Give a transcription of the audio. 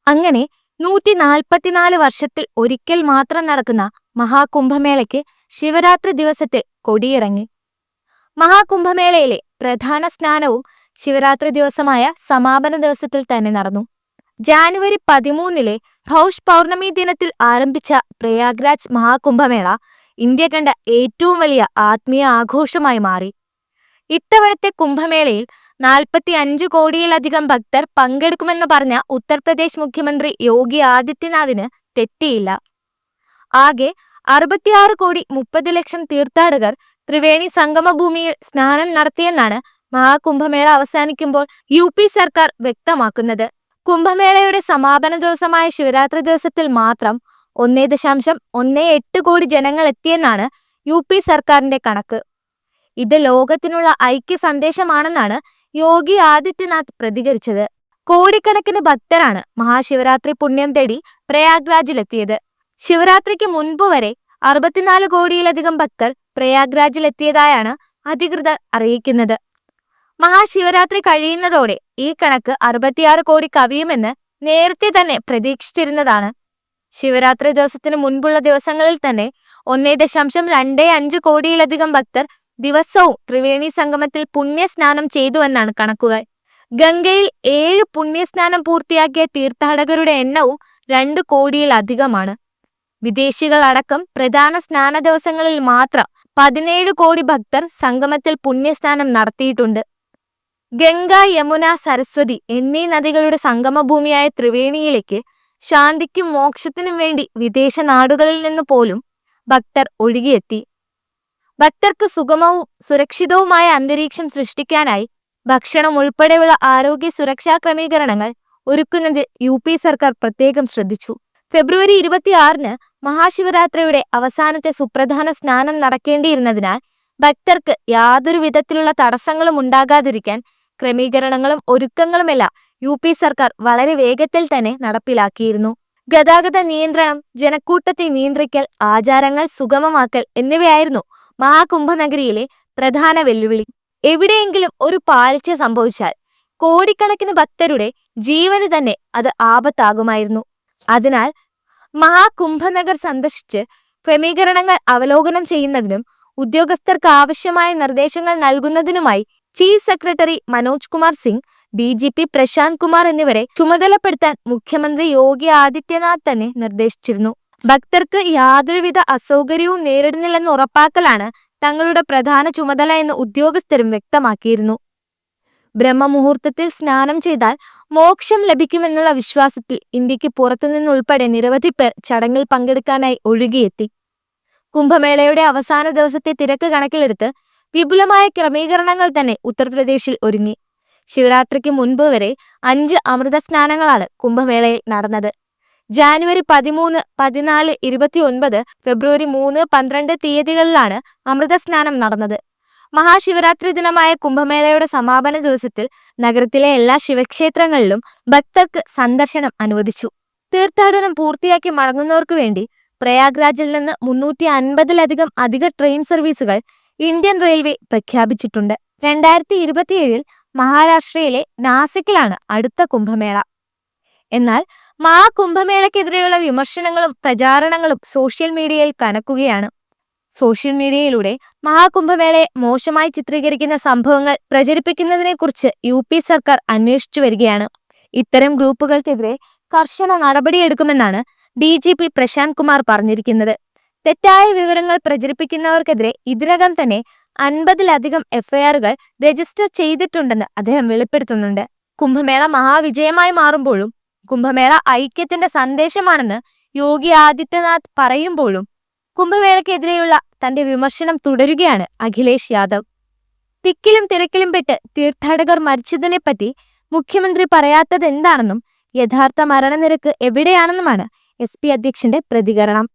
അങ്ങനെ 144 വർഷത്തിൽ ഒരിക്കൽ മാത്രം നടക്കുന്ന മഹാകുംഭമേളയ്ക്ക് ശിവരാത്രി ദിവസത്തെ കൊടിയിറങ്ങി. മഹാകുംഭമേളയിലെ പ്രധാന സ്നാനവും ശിവരാത്രി ദിവസമായ സമാപന ദിവസത്തിൽ തന്നെ നടന്നു. ജാനുവരി 13 ഭൗഷ് പൗർണമി ദിനത്തിൽ ആരംഭിച്ച പ്രയാഗ്രാജ് മഹാകുംഭമേള ഇന്ത്യ കണ്ട ഏറ്റവും വലിയ ആത്മീയ ആഘോഷമായി മാറി. ഇത്തവണത്തെ കുംഭമേളയിൽ 45 കോടിയിലധികം ഭക്തർ പങ്കെടുക്കുമെന്ന് പറഞ്ഞ ഉത്തർപ്രദേശ് മുഖ്യമന്ത്രി യോഗി ആദിത്യനാഥിന് തെറ്റിയില്ല. ആകെ 66 കോടി 30 ലക്ഷം തീർത്ഥാടകർ ത്രിവേണി സംഗമഭൂമിയിൽ സ്നാനം നടത്തിയെന്നാണ് മഹാകുംഭമേള അവസാനിക്കുമ്പോൾ UP സർക്കാർ വ്യക്തമാക്കുന്നത്. കുംഭമേളയുടെ സമാപന ദിവസമായ ശിവരാത്രി ദിവസത്തിൽ മാത്രം 1.18 കോടി ജനങ്ങൾ എത്തിയെന്നാണ് UP സർക്കാരിന്റെ കണക്ക്. ഇത് ലോകത്തിനുള്ള ഐക്യ സന്ദേശമാണെന്നാണ് യോഗി ആദിത്യനാഥ് പ്രതികരിച്ചത്. കോടിക്കണക്കിന് ഭക്തരാണ് മഹാശിവരാത്രി പുണ്യം തേടി പ്രയാഗ്രാജിലെത്തിയത്. ശിവരാത്രിക്ക് മുൻപ് വരെ 64 കോടിയിലധികം ഭക്തർ പ്രയാഗ്രാജിലെത്തിയതായാണ് അധികൃതർ അറിയിക്കുന്നത്. മഹാശിവരാത്രി കഴിയുന്നതോടെ ഈ കണക്ക് 66 കോടി കവിയുമെന്ന് നേരത്തെ തന്നെ പ്രതീക്ഷിച്ചിരുന്നതാണ്. ശിവരാത്രി ദിവസത്തിന് മുൻപുള്ള ദിവസങ്ങളിൽ തന്നെ 1.25 കോടിയിലധികം ഭക്തർ ദിവസവും ത്രിവേണി സംഗമത്തിൽ പുണ്യസ്നാനം ചെയ്തുവെന്നാണ് കണക്കുകൾ. ഗംഗയിൽ 7 പുണ്യസ്നാനം പൂർത്തിയാക്കിയ തീർത്ഥാടകരുടെ എണ്ണവും 2 കോടിയിലധികമാണ്. വിദേശികളടക്കം പ്രധാന സ്നാന ദിവസങ്ങളിൽ മാത്രം 17 കോടി ഭക്തർ സംഗമത്തിൽ പുണ്യസ്നാനം നടത്തിയിട്ടുണ്ട്. ഗംഗ, യമുന, സരസ്വതി എന്നീ നദികളുടെ സംഗമഭൂമിയായ ത്രിവേണിയിലേക്ക് ശാന്തിക്കും മോക്ഷത്തിനും വേണ്ടി വിദേശ നാടുകളിൽ നിന്ന് പോലും ഭക്തർ ഒഴുകിയെത്തി. ഭക്തർക്ക് സുഗമവും സുരക്ഷിതവുമായ അന്തരീക്ഷം സൃഷ്ടിക്കാനായി ഭക്ഷണം ഉൾപ്പെടെയുള്ള ആരോഗ്യ സുരക്ഷാ ക്രമീകരണങ്ങൾ ഒരുക്കുന്നത് UP സർക്കാർ പ്രത്യേകം ശ്രദ്ധിച്ചു. ഫെബ്രുവരി 26 മഹാശിവരാത്രിയുടെ അവസാനത്തെ സുപ്രധാന സ്നാനം നടക്കേണ്ടിയിരുന്നതിനാൽ ഭക്തർക്ക് യാതൊരു വിധത്തിലുള്ള തടസ്സങ്ങളും ഉണ്ടാകാതിരിക്കാൻ ക്രമീകരണങ്ങളും ഒരുക്കങ്ങളുമെല്ലാം UP സർക്കാർ വളരെ വേഗത്തിൽ തന്നെ നടപ്പിലാക്കിയിരുന്നു. ഗതാഗത നിയന്ത്രണം, ജനക്കൂട്ടത്തെ നിയന്ത്രിക്കൽ, ആചാരങ്ങൾ സുഗമമാക്കൽ എന്നിവയായിരുന്നു മഹാകുംഭനഗരിയിലെ പ്രധാന വെല്ലുവിളി. എവിടെയെങ്കിലും ഒരു പാളിച്ച സംഭവിച്ചാൽ കോടിക്കണക്കിന് ഭക്തരുടെ ജീവന് തന്നെ അത് ആപത്താകുമായിരുന്നു. അതിനാൽ മഹാകുംഭനഗർ സന്ദർശിച്ച് ക്രമീകരണങ്ങൾ അവലോകനം ചെയ്യുന്നതിനും ഉദ്യോഗസ്ഥർക്ക് ആവശ്യമായ നിർദ്ദേശങ്ങൾ നൽകുന്നതിനുമായി chief secretary Manoj Kumar Singh, DGP Prashant Kumar എന്നിവരെ ചുമതലപ്പെടുത്താൻ മുഖ്യമന്ത്രി യോഗി ആദിത്യനാഥ് തന്നെ നിർദ്ദേശിച്ചിരുന്നു. ഭക്തർക്ക് യാതൊരുവിധ അസൗകര്യവും നേരിടുന്നില്ലെന്ന് ഉറപ്പാക്കലാണ് തങ്ങളുടെ പ്രധാന ചുമതല എന്ന് ഉദ്യോഗസ്ഥരും വ്യക്തമാക്കിയിരുന്നു. ബ്രഹ്മമുഹൂർത്തത്തിൽ സ്നാനം ചെയ്താൽ മോക്ഷം ലഭിക്കുമെന്നുള്ള വിശ്വാസത്തിൽ ഇന്ത്യക്ക് പുറത്തുനിന്നുൾപ്പെടെ നിരവധി പേർ ചടങ്ങിൽ പങ്കെടുക്കാനായി ഒഴുകിയെത്തി. കുംഭമേളയുടെ അവസാന ദിവസത്തെ തിരക്ക് കണക്കിലെടുത്ത് വിപുലമായ ക്രമീകരണങ്ങൾ തന്നെ ഉത്തർപ്രദേശിൽ ഒരുങ്ങി. ശിവരാത്രിക്ക് മുൻപ് വരെ 5 അമൃത സ്നാനങ്ങളാണ് കുംഭമേളയിൽ നടന്നത്. ജാനുവരി 13, 14, 29, ഫെബ്രുവരി 3, 12 തീയതികളിലാണ് അമൃതസ്നാനം നടന്നത്. മഹാശിവരാത്രി ദിനമായ കുംഭമേളയുടെ സമാപന ദിവസത്തിൽ നഗരത്തിലെ എല്ലാ ശിവക്ഷേത്രങ്ങളിലും ഭക്തർക്ക് സന്ദർശനം അനുവദിച്ചു. തീർത്ഥാടനം പൂർത്തിയാക്കി മടങ്ങുന്നവർക്ക് വേണ്ടി പ്രയാഗ്രാജിൽ നിന്ന് 350-ലധികം അധിക ട്രെയിൻ സർവീസുകൾ ഇന്ത്യൻ റെയിൽവേ പ്രഖ്യാപിച്ചിട്ടുണ്ട്. 2027 മഹാരാഷ്ട്രയിലെ നാസിക്കിലാണ് അടുത്ത കുംഭമേള. എന്നാൽ മഹാകുംഭമേളയ്ക്കെതിരെയുള്ള വിമർശനങ്ങളും പ്രചാരണങ്ങളും സോഷ്യൽ മീഡിയയിൽ കനക്കുകയാണ്. സോഷ്യൽ മീഡിയയിലൂടെ മഹാകുംഭമേളയെ മോശമായി ചിത്രീകരിക്കുന്ന സംഭവങ്ങൾ പ്രചരിപ്പിക്കുന്നതിനെക്കുറിച്ച് UP സർക്കാർ അന്വേഷിച്ചു വരികയാണ്. ഇത്തരം ഗ്രൂപ്പുകൾക്കെതിരെ കർശന നടപടിയെടുക്കുമെന്നാണ് DGP പ്രശാന്ത് കുമാർ പറഞ്ഞിരിക്കുന്നത്. തെറ്റായ വിവരങ്ങൾ പ്രചരിപ്പിക്കുന്നവർക്കെതിരെ ഇതിനകം തന്നെ 50-ലധികം FIRകൾ രജിസ്റ്റർ ചെയ്തിട്ടുണ്ടെന്ന് അദ്ദേഹം വെളിപ്പെടുത്തുന്നുണ്ട്. കുംഭമേള മഹാവിജയമായി മാറുമ്പോഴും കുംഭമേള ഐക്യത്തിന്റെ സന്ദേശമാണെന്ന് യോഗി ആദിത്യനാഥ് പറയുമ്പോഴും കുംഭമേളയ്ക്കെതിരെയുള്ള തന്റെ വിമർശനം തുടരുകയാണ് അഖിലേഷ് യാദവ്. തിക്കിലും തിരക്കിലും പെട്ട് തീർത്ഥാടകർ മരിച്ചതിനെപ്പറ്റി മുഖ്യമന്ത്രി പറയാത്തത് എന്താണെന്നും യഥാർത്ഥ മരണനിരക്ക് എവിടെയാണെന്നുമാണ് SP അധ്യക്ഷന്റെ പ്രതികരണം.